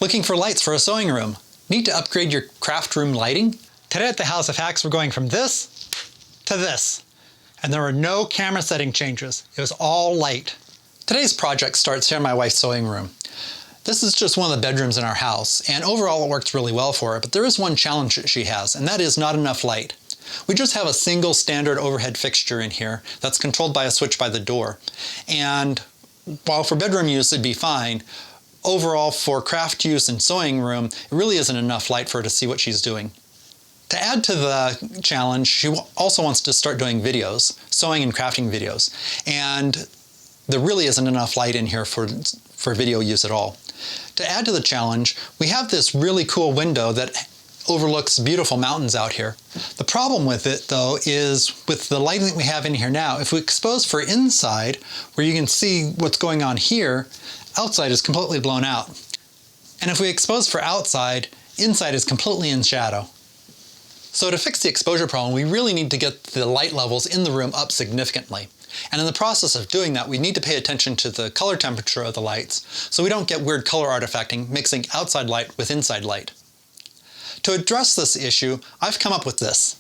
Looking for lights for a sewing room? Need to upgrade your craft room lighting? Today at the House of Hacks, we're going from this to this. And there were no camera setting changes. It was all light. Today's project starts here in my wife's sewing room. This is just one of the bedrooms in our house, and overall it works really well for her, but there is one challenge that she has, and that is not enough light. We just have a single standard overhead fixture in here that's controlled by a switch by the door. And while for bedroom use it'd be fine, overall for craft use and sewing room, it really isn't enough light for her to see what she's doing. To add to the challenge, she also wants to start doing videos, sewing and crafting videos. And there really isn't enough light in here for video use at all. To add to the challenge, we have this really cool window that overlooks beautiful mountains out here. The problem with it, though, is with the lighting that we have in here now, if we expose for inside, where you can see what's going on here, outside is completely blown out. And if we expose for outside, inside is completely in shadow. So to fix the exposure problem, we really need to get the light levels in the room up significantly. And in the process of doing that, we need to pay attention to the color temperature of the lights so we don't get weird color artifacting mixing outside light with inside light. To address this issue, I've come up with this.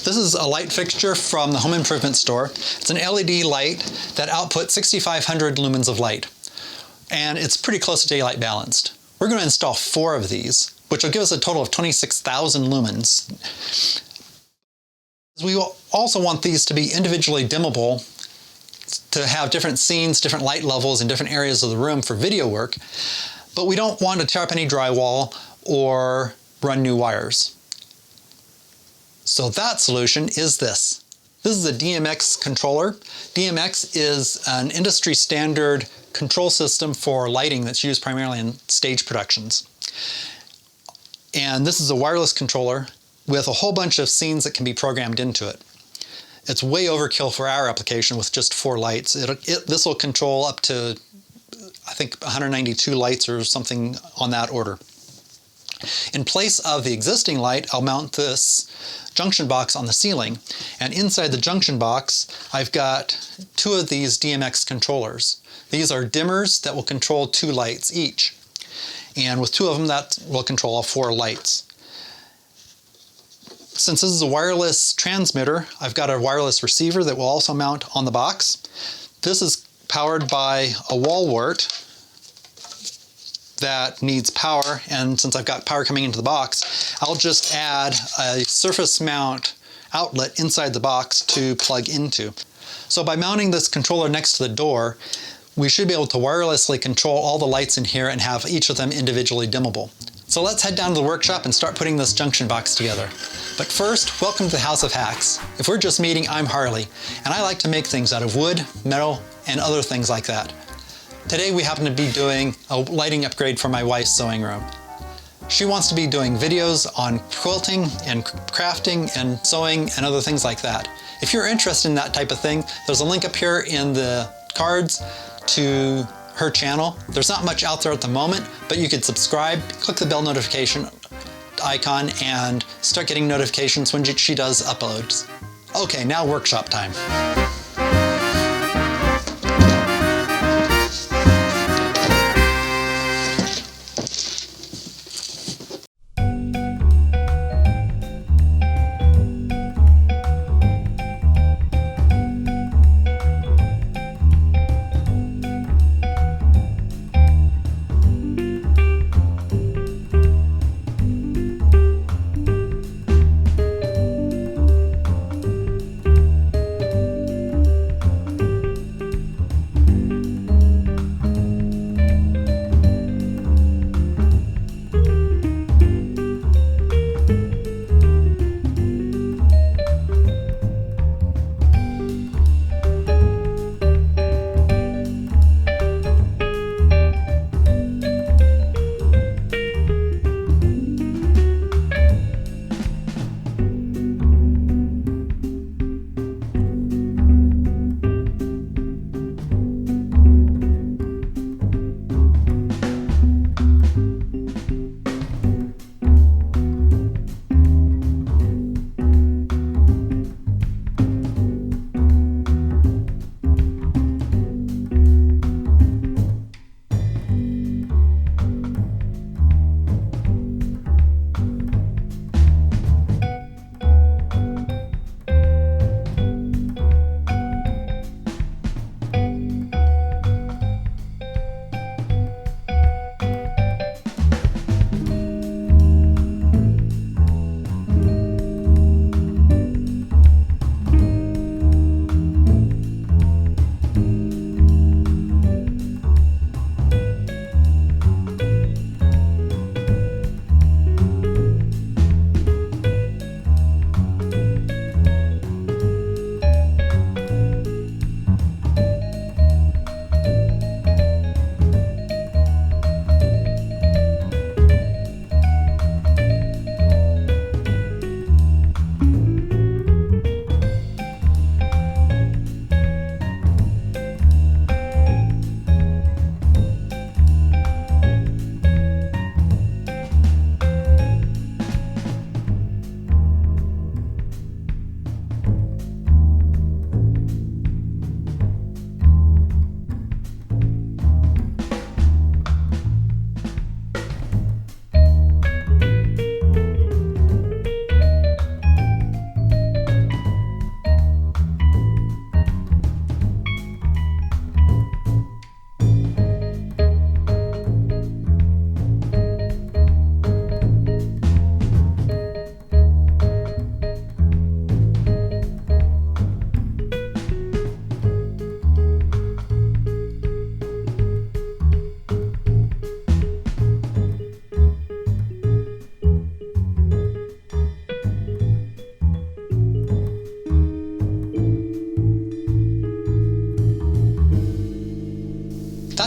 This is a light fixture from the home improvement store. It's an LED light that outputs 6,500 lumens of light. And it's pretty close to daylight balanced. We're going to install 4 of these, which will give us a total of 26,000 lumens. We will also want these to be individually dimmable to have different scenes, different light levels in different areas of the room for video work, but we don't want to tear up any drywall or run new wires. So that solution is this. This is a Dmx controller. Dmx is an industry standard control system for lighting that's used primarily in stage productions. And this is a wireless controller with a whole bunch of scenes that can be programmed into it. It's way overkill for our application with just 4 lights. This will control up to, I think, 192 lights or something on that order. In place of the existing light, I'll mount this junction box on the ceiling. And inside the junction box, I've got 2 of these Dmx controllers. These are dimmers that will control 2 lights each. And with 2 of them, that will control all 4 lights. Since this is a wireless transmitter, I've got a wireless receiver that will also mount on the box. This is powered by a wall wart that needs power, and since I've got power coming into the box, I'll just add a surface mount outlet inside the box to plug into. So by mounting this controller next to the door, we should be able to wirelessly control all the lights in here and have each of them individually dimmable. So let's head down to the workshop and start putting this junction box together. But first, welcome to the House of Hacks. If we're just meeting, I'm Harley, and I like to make things out of wood, metal, and other things like that. Today we happen to be doing a lighting upgrade for my wife's sewing room. She wants to be doing videos on quilting and crafting and sewing and other things like that. If you're interested in that type of thing, there's a link up here in the cards to her channel. There's not much out there at the moment, but you could subscribe, click the bell notification icon, and start getting notifications when she does uploads. Okay, now workshop time.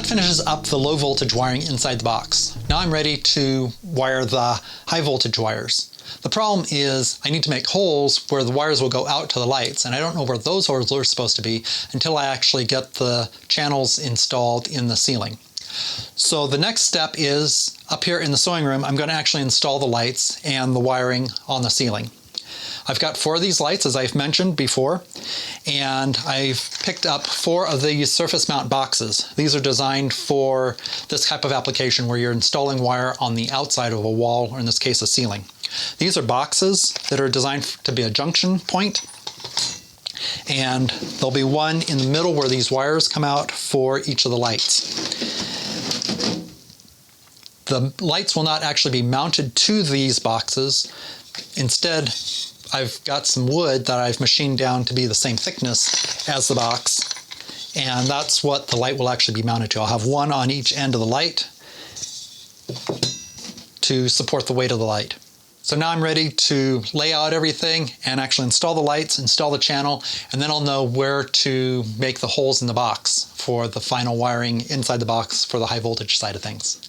finishes up the low voltage wiring inside the box. Now I'm ready to wire the high voltage wires. The problem is I need to make holes where the wires will go out to the lights, and I don't know where those holes are supposed to be until I actually get the channels installed in the ceiling. So the next step is up here in the sewing room, I'm going to actually install the lights and the wiring on the ceiling. I've got 4 of these lights, as I've mentioned before, and I've picked up 4 of these surface mount boxes. These are designed for this type of application where you're installing wire on the outside of a wall, or in this case a ceiling. These are boxes that are designed to be a junction point, and there'll be one in the middle where these wires come out for each of the lights. The lights will not actually be mounted to these boxes. Instead, I've got some wood that I've machined down to be the same thickness as the box, and that's what the light will actually be mounted to. I'll have one on each end of the light to support the weight of the light. So now I'm ready to lay out everything and actually install the lights, install the channel, and then I'll know where to make the holes in the box for the final wiring inside the box for the high voltage side of things.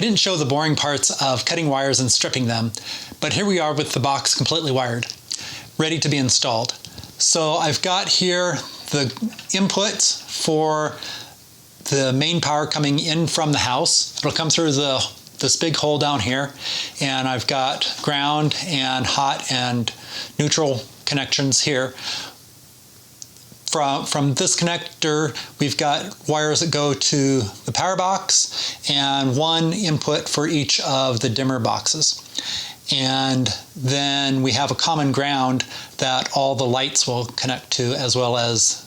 didn't show the boring parts of cutting wires and stripping them, but here we are with the box completely wired, ready to be installed. So I've got here the inputs for the main power coming in from the house. It'll come through this big hole down here, and I've got ground and hot and neutral connections here. From this connector, we've got wires that go to the power box and one input for each of the dimmer boxes. And then we have a common ground that all the lights will connect to, as well as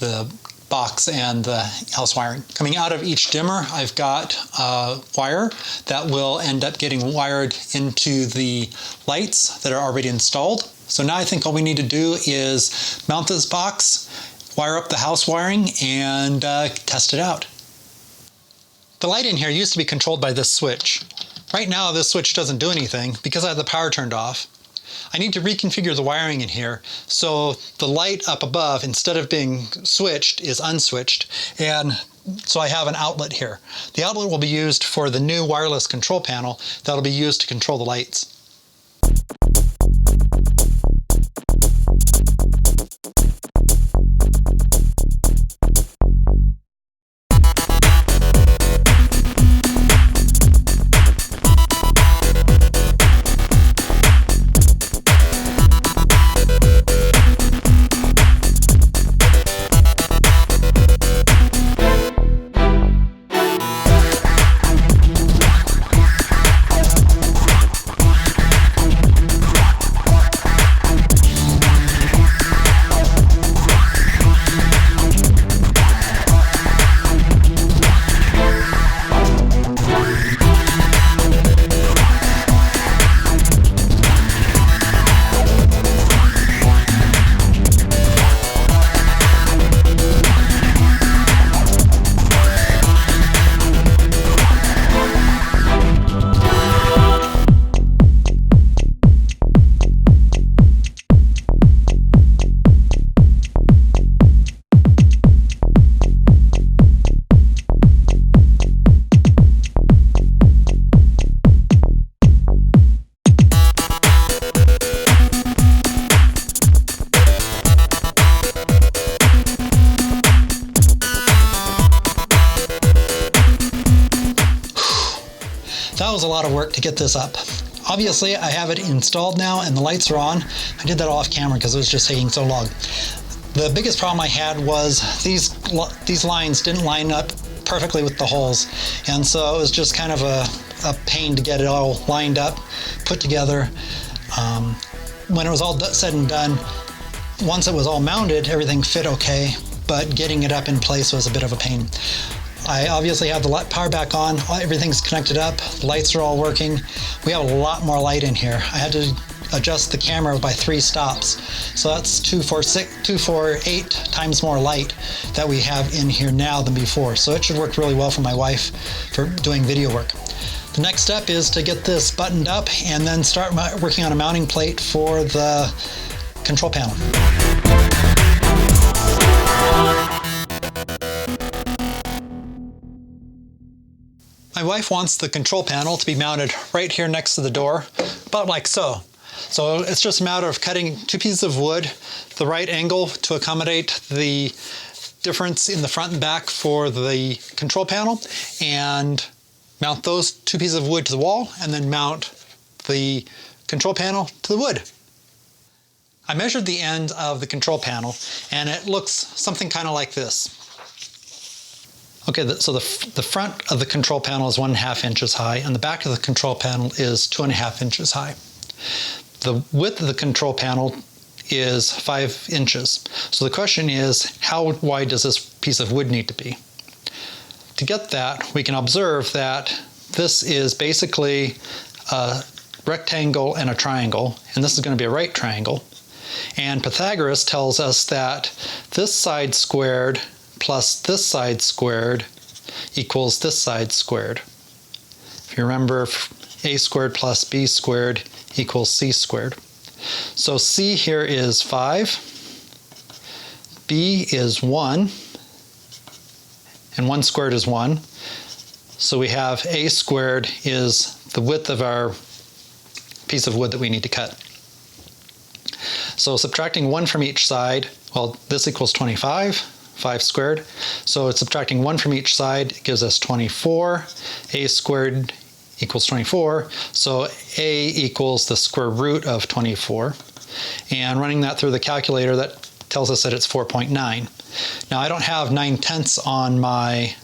the box and the house wiring. Coming out of each dimmer, I've got a wire that will end up getting wired into the lights that are already installed. So now I think all we need to do is mount this box, wire up the house wiring, and test it out. The light in here used to be controlled by this switch. Right now this switch doesn't do anything because I have the power turned off. I need to reconfigure the wiring in here so the light up above, instead of being switched, is unswitched, and so I have an outlet here. The outlet will be used for the new wireless control panel that'll be used to control the lights. That was a lot of work to get this up. Obviously, I have it installed now and the lights are on. I did that off camera because it was just taking so long. The biggest problem I had was these lines didn't line up perfectly with the holes, and so it was just kind of a pain to get it all lined up, put together. When it was all said and done, once it was all mounted, everything fit okay, but getting it up in place was a bit of a pain. I obviously have the power back on, everything's connected up, the lights are all working. We have a lot more light in here. I had to adjust the camera by 3 stops. So that's 248 times more light that we have in here now than before. So it should work really well for my wife for doing video work. The next step is to get this buttoned up and then start working on a mounting plate for the control panel. My wife wants the control panel to be mounted right here next to the door, about like so. So it's just a matter of cutting 2 pieces of wood, the right angle to accommodate the difference in the front and back for the control panel, and mount those 2 pieces of wood to the wall, and then mount the control panel to the wood. I measured the end of the control panel, and it looks something kind of like this. Okay, so the front of the control panel is 1.5 inches high, and the back of the control panel is 2.5 inches high. The width of the control panel is 5 inches. So the question is, how wide does this piece of wood need to be? To get that, we can observe that this is basically a rectangle and a triangle, and this is going to be a right triangle. And Pythagoras tells us that this side squared plus this side squared equals this side squared. If you remember, a squared plus b squared equals c squared. So c here is 5, b is 1, and 1 squared is 1. So we have A squared is the width of our piece of wood that we need to cut. So subtracting 1 from each side, well, this equals 25, 5 squared. So it's subtracting 1 from each side gives us 24. A squared equals 24. So A equals the square root of 24. And running that through the calculator, that tells us that it's 4.9. Now I don't have 9/10 on my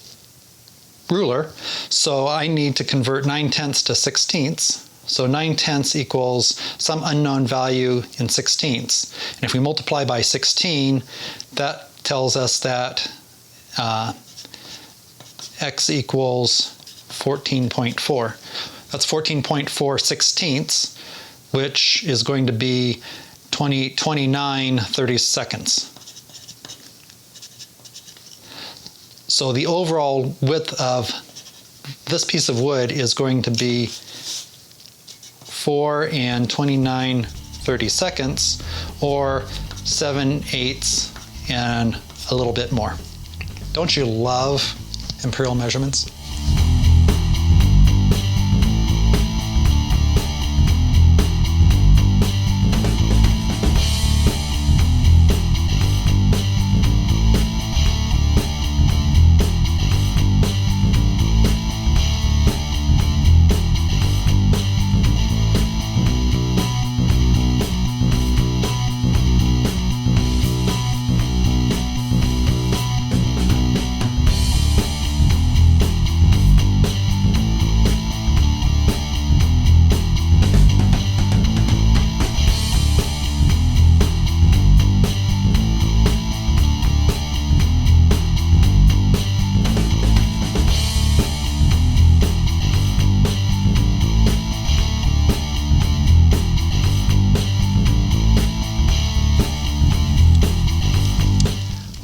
ruler, so I need to convert 9/10 to 16ths. So 9/10 equals some unknown value in 16ths. And if we multiply by 16, that tells us that x equals 14.4. That's 14.4 sixteenths, which is going to be 29 30-seconds. So the overall width of this piece of wood is going to be 4 and 29 30-seconds, or 7/8 and a little bit more. Don't you love imperial measurements?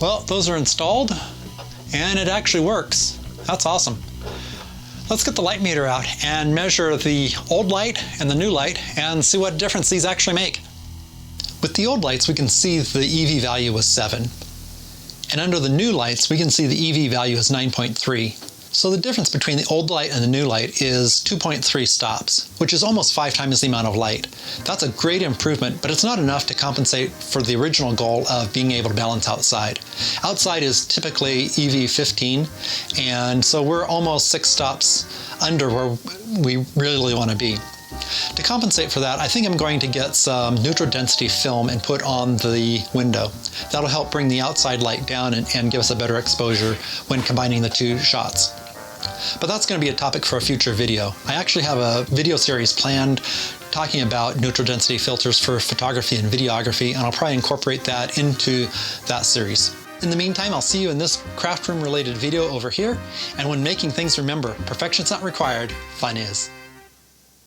Well, those are installed, and it actually works. That's awesome. Let's get the light meter out and measure the old light and the new light and see what difference these actually make. With the old lights, we can see the EV value was 7. And under the new lights, we can see the EV value is 9.3. So the difference between the old light and the new light is 2.3 stops, which is almost 5 times the amount of light. That's a great improvement, but it's not enough to compensate for the original goal of being able to balance outside. Outside is typically EV 15, and so we're almost 6 stops under where we really want to be. To compensate for that, I think I'm going to get some neutral density film and put on the window. That'll help bring the outside light down and give us a better exposure when combining the two shots. But that's going to be a topic for a future video. I actually have a video series planned talking about neutral density filters for photography and videography, and I'll probably incorporate that into that series. In the meantime, I'll see you in this craft room related video over here. And when making things, remember, perfection's not required, fun is.